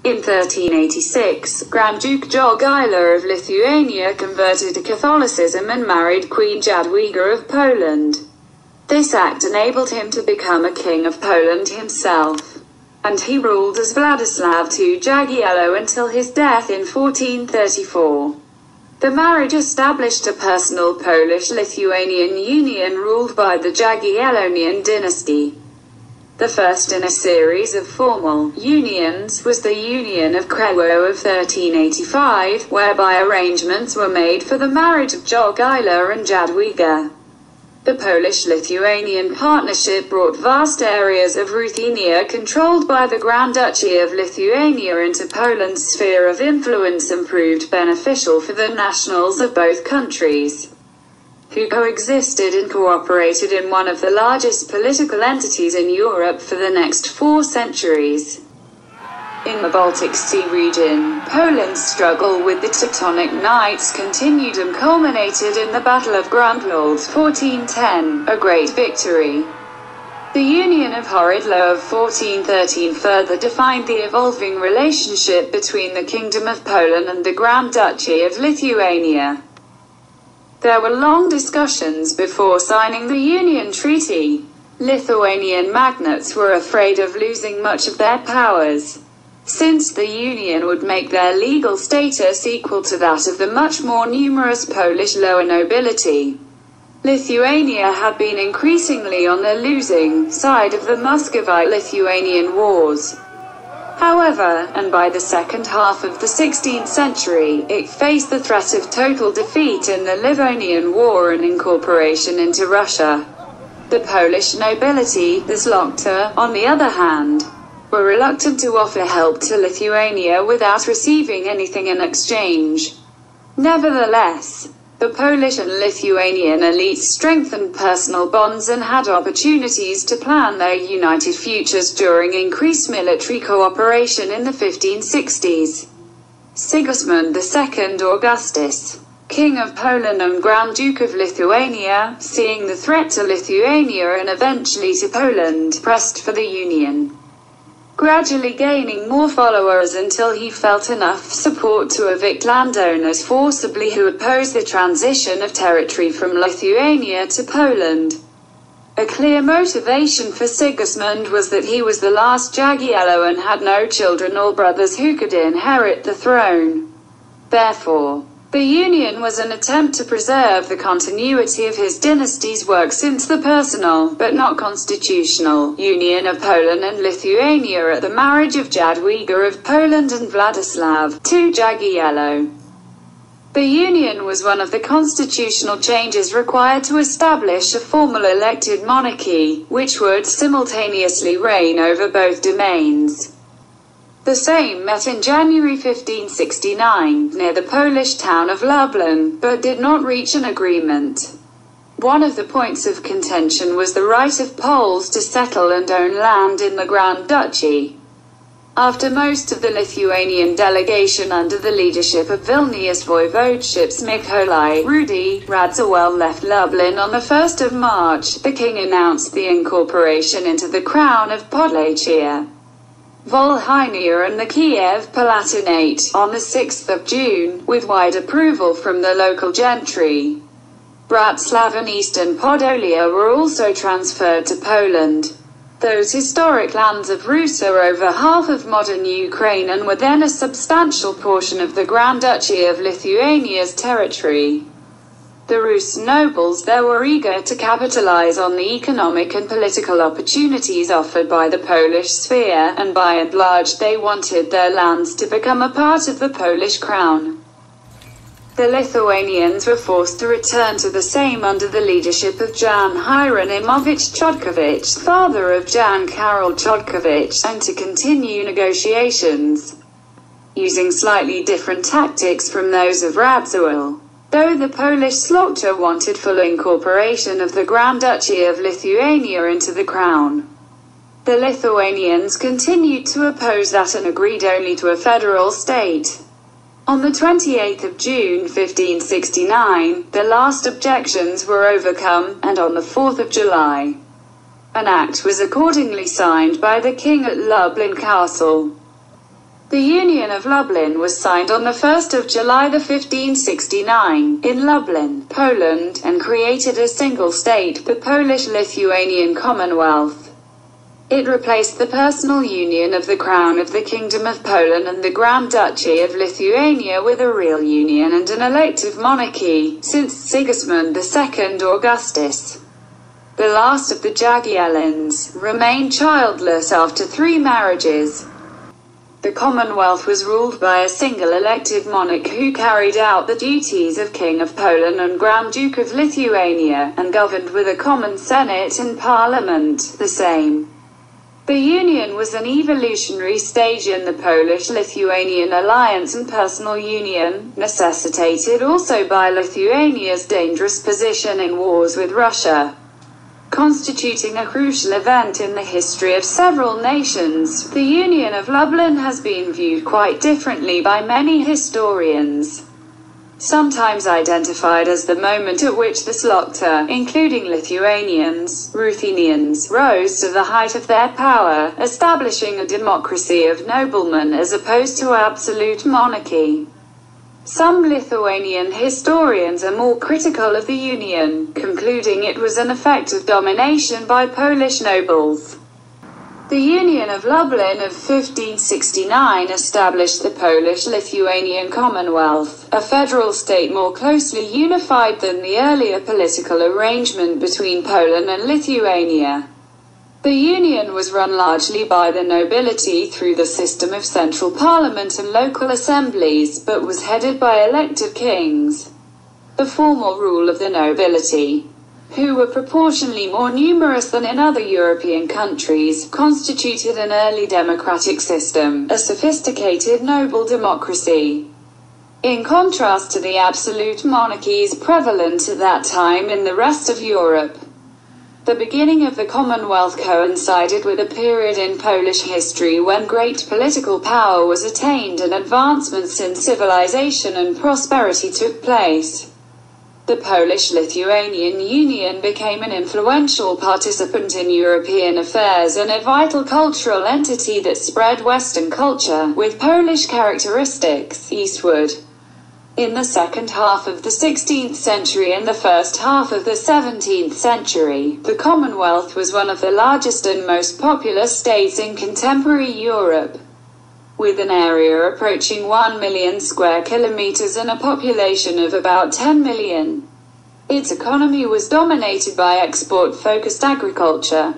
In 1386, Grand Duke Jogaila of Lithuania converted to Catholicism and married Queen Jadwiga of Poland. This act enabled him to become a king of Poland himself, and he ruled as Władysław II Jagiello until his death in 1434. The marriage established a personal Polish-Lithuanian union ruled by the Jagiellonian dynasty. The first in a series of formal unions was the Union of Kraków of 1385, whereby arrangements were made for the marriage of Jogaila and Jadwiga. The Polish-Lithuanian partnership brought vast areas of Ruthenia controlled by the Grand Duchy of Lithuania into Poland's sphere of influence and proved beneficial for the nationals of both countries, who coexisted and cooperated in one of the largest political entities in Europe for the next 4 centuries. In the Baltic Sea region, Poland's struggle with the Teutonic Knights continued and culminated in the Battle of Grunwald 1410, a great victory. The Union of Horodlo of 1413 further defined the evolving relationship between the Kingdom of Poland and the Grand Duchy of Lithuania. There were long discussions before signing the Union Treaty. Lithuanian magnates were afraid of losing much of their powers, since the union would make their legal status equal to that of the much more numerous Polish lower nobility. Lithuania had been increasingly on the losing side of the Muscovite-Lithuanian wars. However, and by the second half of the 16th century, it faced the threat of total defeat in the Livonian War and incorporation into Russia. The Polish nobility, the Zlota, on the other hand, were reluctant to offer help to Lithuania without receiving anything in exchange. Nevertheless, the Polish and Lithuanian elites strengthened personal bonds and had opportunities to plan their united futures during increased military cooperation in the 1560s. Sigismund II Augustus, King of Poland and Grand Duke of Lithuania, seeing the threat to Lithuania and eventually to Poland, pressed for the union, gradually gaining more followers until he felt enough support to evict landowners forcibly who opposed the transition of territory from Lithuania to Poland. A clear motivation for Sigismund was that he was the last Jagiello and had no children or brothers who could inherit the throne. Therefore, the union was an attempt to preserve the continuity of his dynasty's work since the personal, but not constitutional, union of Poland and Lithuania at the marriage of Jadwiga of Poland and Władysław II Jagiello. The union was one of the constitutional changes required to establish a formal elected monarchy, which would simultaneously reign over both domains. The Sejm met in January 1569, near the Polish town of Lublin, but did not reach an agreement. One of the points of contention was the right of Poles to settle and own land in the Grand Duchy. After most of the Lithuanian delegation under the leadership of Vilnius voivodeships Mikołaj Rudy Radziwiłł left Lublin on the 1st of March, the king announced the incorporation into the Crown of Podlasia, Volhynia and the Kiev Palatinate on the 6th of June, with wide approval from the local gentry. Bratslav and Eastern Podolia were also transferred to Poland. Those historic lands of Rus are over half of modern Ukraine and were then a substantial portion of the Grand Duchy of Lithuania's territory. The Rus nobles there were eager to capitalize on the economic and political opportunities offered by the Polish sphere, and by and large they wanted their lands to become a part of the Polish crown. The Lithuanians were forced to return to the Sejm under the leadership of Jan Hieronymovich Chodkiewicz, father of Jan Karol Chodkiewicz, and to continue negotiations, using slightly different tactics from those of Radziwiłł. Though the Polish Zlota wanted full incorporation of the Grand Duchy of Lithuania into the crown, the Lithuanians continued to oppose that and agreed only to a federal state. On the 28th of June 1569, the last objections were overcome, and on the 4th of July, an act was accordingly signed by the king at Lublin Castle. The Union of Lublin was signed on the 1st of July 1569, in Lublin, Poland, and created a single state, the Polish-Lithuanian Commonwealth. It replaced the personal union of the Crown of the Kingdom of Poland and the Grand Duchy of Lithuania with a real union and an elective monarchy, since Sigismund II Augustus, the last of the Jagiellons, remained childless after 3 marriages. The Commonwealth was ruled by a single elective monarch who carried out the duties of King of Poland and Grand Duke of Lithuania, and governed with a common Senate and Parliament, the same. The union was an evolutionary stage in the Polish-Lithuanian alliance and personal union, necessitated also by Lithuania's dangerous position in wars with Russia, constituting a crucial event in the history of several nations. The Union of Lublin has been viewed quite differently by many historians, sometimes identified as the moment at which the Szlachta, including Lithuanians, Ruthenians, rose to the height of their power, establishing a democracy of noblemen as opposed to absolute monarchy. Some Lithuanian historians are more critical of the union, concluding it was an effect of domination by Polish nobles. The Union of Lublin of 1569 established the Polish-Lithuanian Commonwealth, a federal state more closely unified than the earlier political arrangement between Poland and Lithuania. The union was run largely by the nobility through the system of central parliament and local assemblies, but was headed by elective kings. The formal rule of the nobility, who were proportionally more numerous than in other European countries, constituted an early democratic system, a sophisticated noble democracy. In contrast to the absolute monarchies prevalent at that time in the rest of Europe. The beginning of the Commonwealth coincided with a period in Polish history when great political power was attained and advancements in civilization and prosperity took place. The Polish-Lithuanian Union became an influential participant in European affairs and a vital cultural entity that spread Western culture, with Polish characteristics, eastward. In the second half of the 16th century and the first half of the 17th century, the Commonwealth was one of the largest and most populous states in contemporary Europe, with an area approaching 1 million square kilometers and a population of about 10 million. Its economy was dominated by export-focused agriculture,